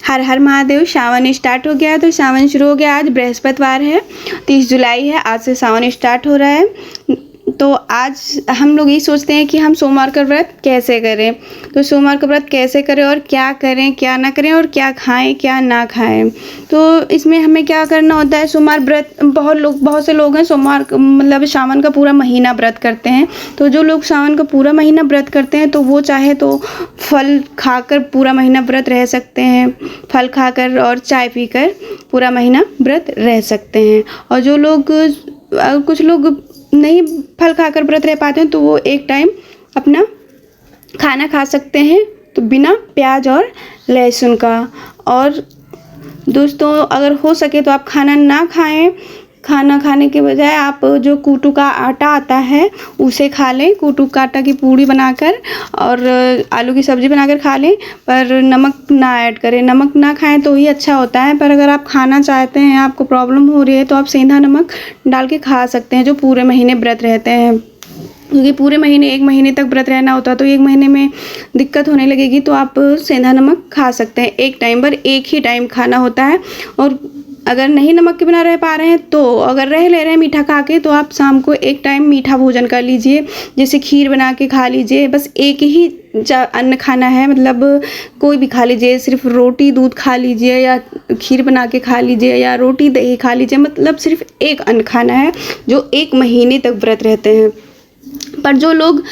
हर हर महादेव। सावन start हो गया है, तो सावन शुरू हो गया। आज बृहस्पतिवार है, 30 जुलाई है। आज से सावन स्टार्ट हो रहा है। तो आज हम लोग ये सोचते हैं कि हम सोमवार का व्रत कैसे करें। तो सोमवार का व्रत कैसे करें और क्या करें क्या ना करें, और क्या खाएं क्या ना खाएं। तो इसमें हमें क्या करना होता है। सोमवार व्रत बहुत से लोग हैं सोमवार मतलब सावन का पूरा महीना व्रत करते हैं। तो जो लोग सावन का पूरा महीना व्रत करते हैं, तो वो चाहे तो फल खाकर पूरा महीना व्रत रह सकते हैं। फल खाकर और चाय पीकर पूरा महीना व्रत रह सकते हैं। और जो लोग कुछ लोग नहीं फल खाकर व्रत रह पाते हैं, तो वो एक टाइम अपना खाना खा सकते हैं, तो बिना प्याज और लहसुन का। और दोस्तों, अगर हो सके तो आप खाना ना खाएं। खाना खाने के बजाय आप जो कूटू का आटा आता है उसे खा लें। कूटू का आटा की पूड़ी बनाकर और आलू की सब्ज़ी बनाकर खा लें, पर नमक ना ऐड करें। नमक ना खाएं तो ही अच्छा होता है। पर अगर आप खाना चाहते हैं, आपको प्रॉब्लम हो रही है, तो आप सेंधा नमक डाल के खा सकते हैं, जो पूरे महीने व्रत रहते हैं। क्योंकि पूरे महीने 1 महीने तक व्रत रहना होता है, तो 1 महीने में दिक्कत होने लगेगी। तो आप सेंधा नमक खा सकते हैं। एक टाइम पर एक ही टाइम खाना होता है। और अगर नहीं नमक के बिना रह पा रहे हैं, तो अगर रह ले रहे हैं मीठा खा के, तो आप शाम को एक टाइम मीठा भोजन कर लीजिए। जैसे खीर बना के खा लीजिए। बस एक ही अन्न खाना है, मतलब कोई भी खा लीजिए। सिर्फ रोटी दूध खा लीजिए, या खीर बना के खा लीजिए, या रोटी दही खा लीजिए। मतलब सिर्फ एक अन्न खाना है, जो 1 महीने तक व्रत रहते हैं। पर जो लोग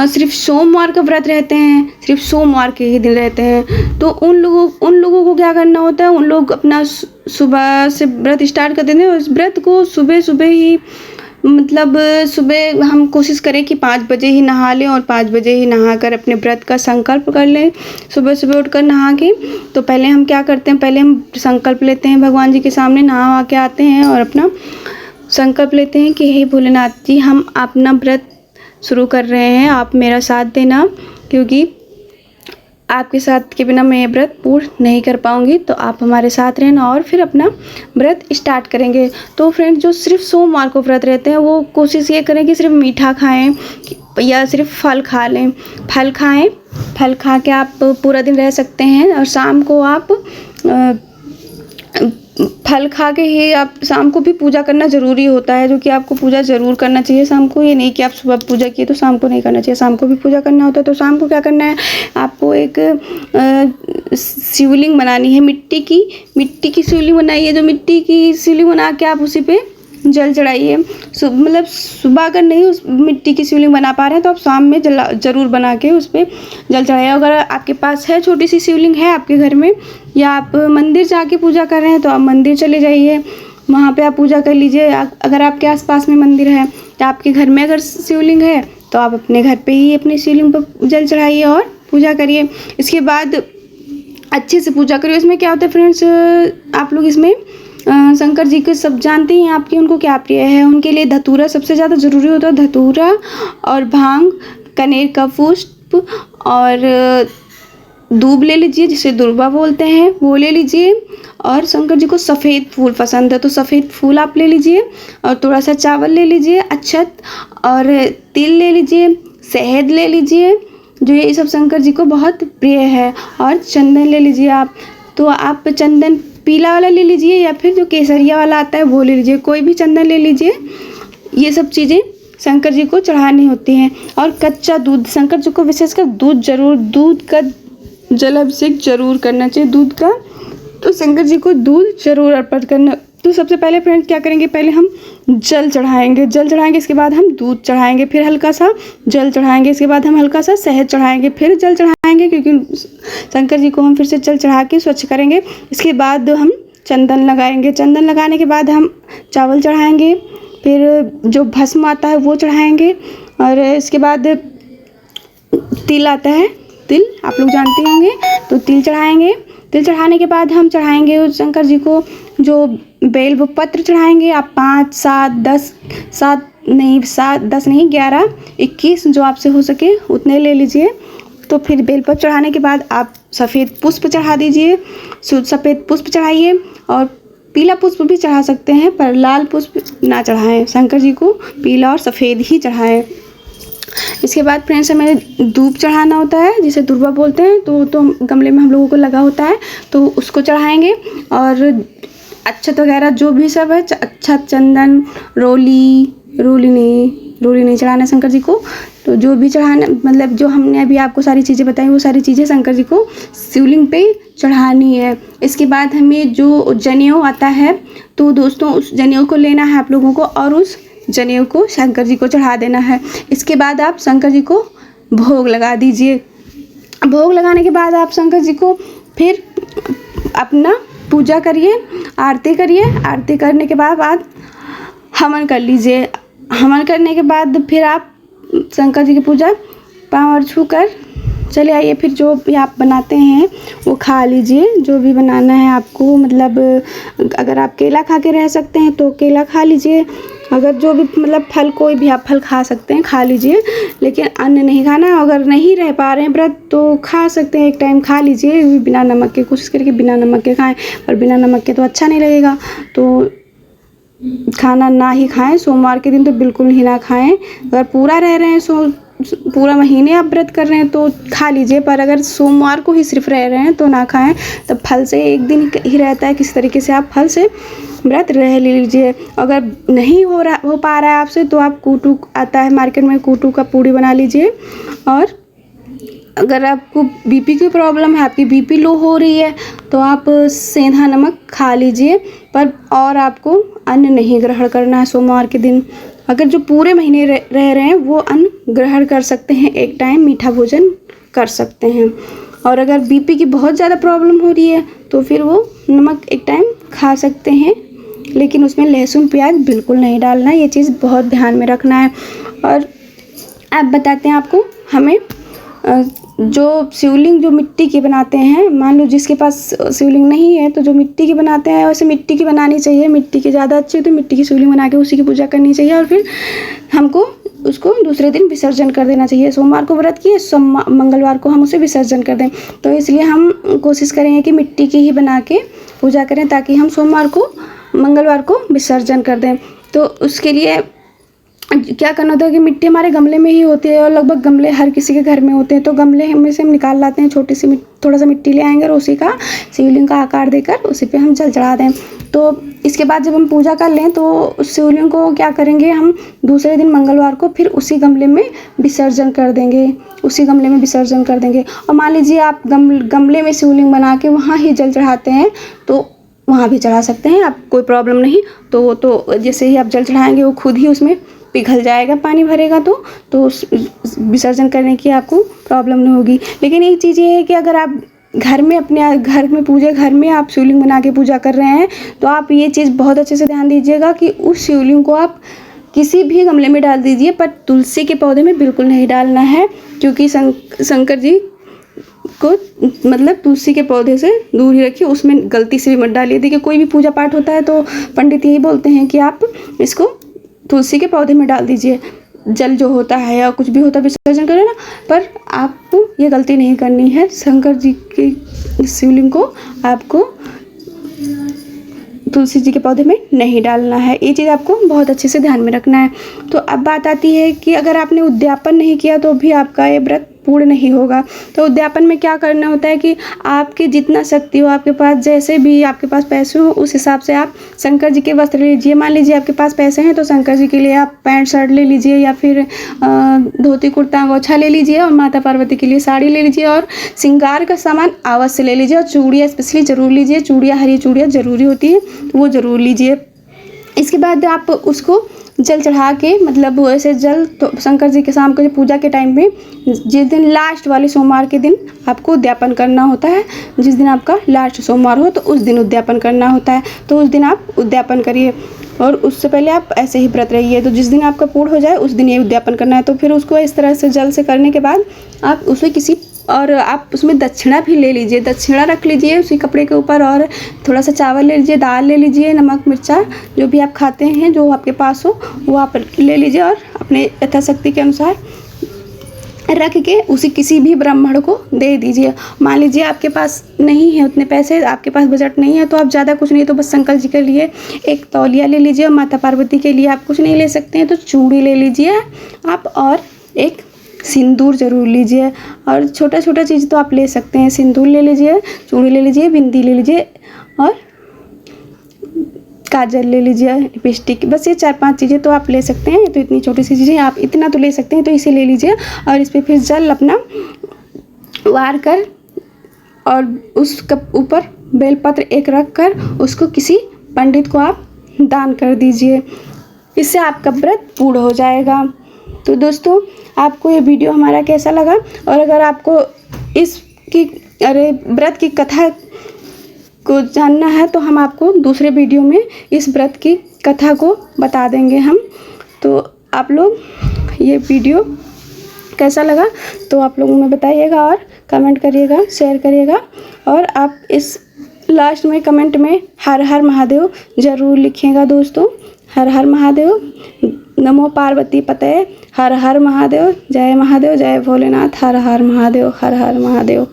सिर्फ सोमवार का व्रत रहते हैं, सिर्फ सोमवार के ही दिन रहते हैं, तो उन लोगों को क्या करना होता है। उन लोग अपना सुबह से व्रत स्टार्ट कर देते हैं। उस व्रत को सुबह ही, मतलब सुबह हम कोशिश करें कि 5 बजे ही नहा लें, और 5 बजे ही नहाकर अपने व्रत का संकल्प कर लें। सुबह उठकर नहा के, तो पहले हम क्या करते हैं, पहले हम संकल्प लेते हैं भगवान जी के सामने, नहा के आते हैं और अपना संकल्प लेते हैं कि हे भोलेनाथ जी, हम अपना व्रत शुरू कर रहे हैं, आप मेरा साथ देना, क्योंकि आपके साथ के बिना मैं ये व्रत पूर्ण नहीं कर पाऊँगी। तो आप हमारे साथ रहना, और फिर अपना व्रत स्टार्ट करेंगे। तो फ्रेंड्स, जो सिर्फ सोमवार को व्रत रहते हैं, वो कोशिश ये करें कि सिर्फ मीठा खाएं या सिर्फ फल खा लें। फल खाएं, फल खा के आप पूरा दिन रह सकते हैं। और शाम को आप फल खा के ही आप शाम को भी पूजा करना ज़रूरी होता है, जो कि आपको पूजा ज़रूर करना चाहिए शाम को। ये नहीं कि आप सुबह पूजा किए तो शाम को नहीं करना चाहिए, शाम को भी पूजा करना होता है। तो शाम को क्या करना है, आपको एक शिवलिंग बनानी है। मिट्टी की शिवलिंग बनाइए। जो मिट्टी की शिवलिंग बना के आप उसी पे जल चढ़ाइए। मतलब सुबह अगर नहीं उस मिट्टी की शिवलिंग बना पा रहे हैं, तो आप शाम में ज़रूर बना के उस पर जल चढ़ाइए। अगर आपके पास है, छोटी सी शिवलिंग है आपके घर में, या आप मंदिर जाके पूजा कर रहे हैं, तो आप मंदिर चले जाइए, वहाँ पे आप पूजा कर लीजिए। अगर आपके आसपास में मंदिर है, या आपके घर में अगर शिवलिंग है, तो आप अपने घर पे ही अपनी शिवलिंग पर जल चढ़ाइए और पूजा करिए। इसके बाद अच्छे से पूजा करिए। इसमें क्या होता है फ्रेंड्स, आप लोग इसमें शंकर जी को सब जानते हैं, आपकी उनको क्या प्रिय है। उनके लिए धतूरा सबसे ज़्यादा ज़रूरी होता है। धतूरा और भांग, कनेर का पुष्प और दूब ले लीजिए, जिसे दुर्वा बोलते हैं, वो ले लीजिए। और शंकर जी को सफ़ेद फूल पसंद है, तो सफ़ेद फूल आप ले लीजिए। और थोड़ा सा चावल ले लीजिए, अक्षत और तिल ले लीजिए, शहद ले लीजिए, जो ये सब शंकर जी को बहुत प्रिय है। और चंदन ले लीजिए आप। तो आप चंदन पीला वाला ले लीजिए, या फिर जो केसरिया वाला आता है वो ले लीजिए। कोई भी चंदन ले लीजिए। ये सब चीज़ें शंकर जी को चढ़ानी होती हैं। और कच्चा दूध, शंकर जी को विशेषकर दूध का जलाभिषेक जरूर करना चाहिए, दूध का। तो शंकर जी को दूध जरूर अर्पित करना। तो सबसे पहले फ्रेंड्स क्या करेंगे, पहले हम जल चढ़ाएंगे, इसके बाद हम दूध चढ़ाएंगे, फिर हल्का सा जल चढ़ाएंगे, इसके बाद हम हल्का सा शहद चढ़ाएंगे, फिर जल चढ़ाएंगे, क्योंकि शंकर जी को हम फिर से जल चढ़ा के स्वच्छ करेंगे। इसके बाद हम चंदन लगाएंगे। चंदन लगाने के बाद हम चावल चढ़ाएंगे, फिर जो भस्म आता है वो चढ़ाएंगे। और इसके बाद तिल आता है, तिल आप लोग जानते होंगे, तो तिल चढ़ाएंगे। तिल चढ़ाने के बाद हम चढ़ाएंगे उस शंकर जी को जो बेल पत्र चढ़ाएंगे। आप 5, 7, 10, 10 नहीं 11, 21 जो आपसे हो सके उतने ले लीजिए। तो फिर बेल पत्र चढ़ाने के बाद आप सफ़ेद पुष्प चढ़ा दीजिए। सफ़ेद पुष्प चढ़ाइए, और पीला पुष्प भी चढ़ा सकते हैं, पर लाल पुष्प ना चढ़ाएं। शंकर जी को पीला और सफ़ेद ही चढ़ाएं। इसके बाद फ्रेंड्स हमें धूप चढ़ाना होता है, जिसे दुर्वा बोलते हैं। तो गमले में हम लोगों को लगा होता है, तो उसको चढ़ाएंगे। और अक्षत वगैरह जो भी सब है, अक्षत, चंदन, रोली नहीं चढ़ाना शंकर जी को। तो जो भी चढ़ाना, मतलब जो हमने अभी आपको सारी चीज़ें बताई, वो सारी चीज़ें शंकर जी को शिवलिंग पे चढ़ानी है। इसके बाद हमें जो जनेऊ आता है, तो दोस्तों उस जनेऊ को लेना है आप लोगों को, और उस जनेऊ को शंकर जी को चढ़ा देना है। इसके बाद आप शंकर जी को भोग लगा दीजिए। भोग लगाने के बाद आप शंकर जी को फिर अपना पूजा करिए, आरती करिए। आरती करने के बाद आप हवन कर लीजिए। हवन करने के बाद फिर आप शंकर जी की पूजा पाँव छू कर चले आइए। फिर जो भी आप बनाते हैं वो खा लीजिए, जो भी बनाना है आपको। मतलब अगर आप केला खा के रह सकते हैं तो केला खा लीजिए। अगर जो भी मतलब फल, कोई भी आप फल खा सकते हैं, खा लीजिए, लेकिन अन्न नहीं खाना है। अगर नहीं रह पा रहे हैं व्रत तो खा सकते हैं, एक टाइम खा लीजिए बिना नमक के। कोशिश करके बिना नमक के खाएं, पर बिना नमक के तो अच्छा नहीं लगेगा, तो खाना ना ही खाएं। सोमवार के दिन तो बिल्कुल ही ना खाएं। अगर पूरा रह रहे हैं, पूरा महीने आप व्रत कर रहे हैं तो खा लीजिए, पर अगर सोमवार को ही सिर्फ रह रहे हैं तो ना खाएं। तब फल से एक दिन ही रहता है, किसी तरीके से आप फल से व्रत रह लीजिए। अगर नहीं हो पा रहा है आपसे, तो आप कूटू आता है मार्केट में, कूटू का पूड़ी बना लीजिए। और अगर आपको बीपी की प्रॉब्लम है, आपकी बीपी लो हो रही है, तो आप सेंधा नमक खा लीजिए, पर और आपको अन्न नहीं ग्रहण करना है सोमवार के दिन। अगर जो पूरे महीने रह रहे हैं वो अन्न ग्रहण कर सकते हैं, एक टाइम मीठा भोजन कर सकते हैं। और अगर बीपी की बहुत ज़्यादा प्रॉब्लम हो रही है तो फिर वो नमक एक टाइम खा सकते हैं, लेकिन उसमें लहसुन प्याज बिल्कुल नहीं डालना। ये चीज़ बहुत ध्यान में रखना है। और आप बताते हैं आपको, हमें जो शिवलिंग जो मिट्टी की बनाते हैं, मान लो जिसके पास शिवलिंग नहीं है तो जो मिट्टी की बनाते हैं, वैसे मिट्टी की बनानी चाहिए। मिट्टी की ज़्यादा अच्छी होती है, मिट्टी की शिवलिंग बना के उसी की पूजा करनी चाहिए। और फिर हमको उसको दूसरे दिन विसर्जन कर देना चाहिए। सोमवार को व्रत किए, मंगलवार को हम उसे विसर्जन कर दें। तो इसलिए हम कोशिश करेंगे कि मिट्टी की ही बना के पूजा करें, ताकि हम सोमवार को, मंगलवार को विसर्जन कर दें। तो उसके लिए क्या करना होता है कि मिट्टी हमारे गमले में ही होती है, और लगभग गमले हर किसी के घर में होते हैं। तो गमले में से हम निकाल लाते हैं, छोटी सी थोड़ा सा मिट्टी ले आएंगे और उसी का शिवलिंग का आकार देकर उसी पे हम जल चढ़ा दें। तो इसके बाद जब हम पूजा कर लें तो उस शिवलिंग को क्या करेंगे, हम दूसरे दिन मंगलवार को फिर उसी गमले में विसर्जन कर देंगे, उसी गमले में विसर्जन कर देंगे। और मान लीजिए आप गमले में शिवलिंग बना के वहाँ ही जल चढ़ाते हैं, तो वहाँ भी चढ़ा सकते हैं, आप कोई प्रॉब्लम नहीं। तो जैसे ही आप जल चढ़ाएंगे वो खुद ही उसमें पिघल जाएगा, पानी भरेगा, तो विसर्जन करने की आपको प्रॉब्लम नहीं होगी। लेकिन एक चीज़ ये है कि अगर आप घर में, अपने घर में आप शिवलिंग बना के पूजा कर रहे हैं, तो आप ये चीज़ बहुत अच्छे से ध्यान दीजिएगा कि उस शिवलिंग को आप किसी भी गमले में डाल दीजिए, पर तुलसी के पौधे में बिल्कुल नहीं डालना है। क्योंकि शंकर जी को मतलब तुलसी के पौधे से दूर ही रखिए, उसमें गलती से भी मत डालिए। देखिए कोई भी पूजा पाठ होता है तो पंडित यही बोलते हैं कि आप इसको तुलसी के पौधे में डाल दीजिए, जल जो होता है या कुछ भी होता है विसर्जन करें ना, पर आपको ये गलती नहीं करनी है। शंकर जी की शिवलिंग को आपको तुलसी जी के पौधे में नहीं डालना है। ये चीज़ आपको बहुत अच्छे से ध्यान में रखना है। तो अब बात आती है कि अगर आपने उद्यापन नहीं किया तो भी आपका ये व्रत पूर्ण नहीं होगा। तो उद्यापन में क्या करना होता है कि आपकी जितना शक्ति हो, आपके पास जैसे भी आपके पास पैसे हो, उस हिसाब से आप शंकर जी के वस्त्र ले लीजिए। मान लीजिए आपके पास पैसे हैं तो शंकर जी के लिए आप पैंट शर्ट ले लीजिए, या फिर धोती कुर्ता गौछा ले लीजिए, और माता पार्वती के लिए साड़ी ले लीजिए, और श्रृंगार का सामान अवश्य ले लीजिए, और चूड़ियाँ स्पेशली ज़रूर लीजिए। चूड़ियाँ, हरी चूड़ियाँ ज़रूरी होती है, तो वो ज़रूर लीजिए। इसके बाद आप उसको जल चढ़ा के, मतलब वो ऐसे जल, तो शंकर जी के शाम को पूजा के टाइम में, जिस दिन लास्ट वाले सोमवार के दिन आपको उद्यापन करना होता है, जिस दिन आपका लास्ट सोमवार हो तो उस दिन उद्यापन करना होता है। तो उस दिन आप उद्यापन करिए, और उससे पहले आप ऐसे ही व्रत रहिए। तो जिस दिन आपका पूर्ण हो जाए उस दिन ये उद्यापन करना है। तो फिर उसको इस तरह से जल से करने के बाद आप उसे और आप उसमें दक्षिणा भी ले लीजिए, दक्षिणा रख लीजिए उसी कपड़े के ऊपर, और थोड़ा सा चावल ले लीजिए, दाल ले लीजिए, नमक मिर्चा जो भी आप खाते हैं, जो आपके पास हो वो आप ले लीजिए, और अपने यथाशक्ति के अनुसार रख के उसी किसी भी ब्राह्मण को दे दीजिए। मान लीजिए आपके पास नहीं है उतने पैसे, आपके पास बजट नहीं है, तो आप ज़्यादा कुछ नहीं, तो बस शंकर जी के लिए एक तौलिया ले लीजिए, और माता पार्वती के लिए आप कुछ नहीं ले सकते हैं तो चूड़ी ले लीजिए आप, और एक सिंदूर ज़रूर लीजिए। और छोटा छोटा चीज़ तो आप ले सकते हैं, सिंदूर ले लीजिए, चूड़ी ले लीजिए, बिंदी ले लीजिए और काजल ले लीजिए, लिपस्टिक, बस ये 4-5 चीज़ें तो आप ले सकते हैं। तो इतनी छोटी सी चीज़ें आप इतना तो ले सकते हैं, तो इसे ले लीजिए और इस पर फिर जल अपना वार कर और उसके ऊपर बेलपत्र एक रख कर उसको किसी पंडित को आप दान कर दीजिए। इससे आपका व्रत पूर्ण हो जाएगा। तो दोस्तों, आपको ये वीडियो हमारा कैसा लगा, और अगर आपको व्रत की कथा को जानना है तो हम आपको दूसरे वीडियो में इस व्रत की कथा को बता देंगे हम। तो आप लोग ये वीडियो कैसा लगा तो आप लोगों में बताइएगा और कमेंट करिएगा, शेयर करिएगा, और आप इस लास्ट में कमेंट में हर हर महादेव ज़रूर लिखिएगा दोस्तों। हर हर महादेव, नमो पार्वती पते, हर हर महादेव, जय महादेव, जय भोलेनाथ, हर हर महादेव, हर हर महादेव।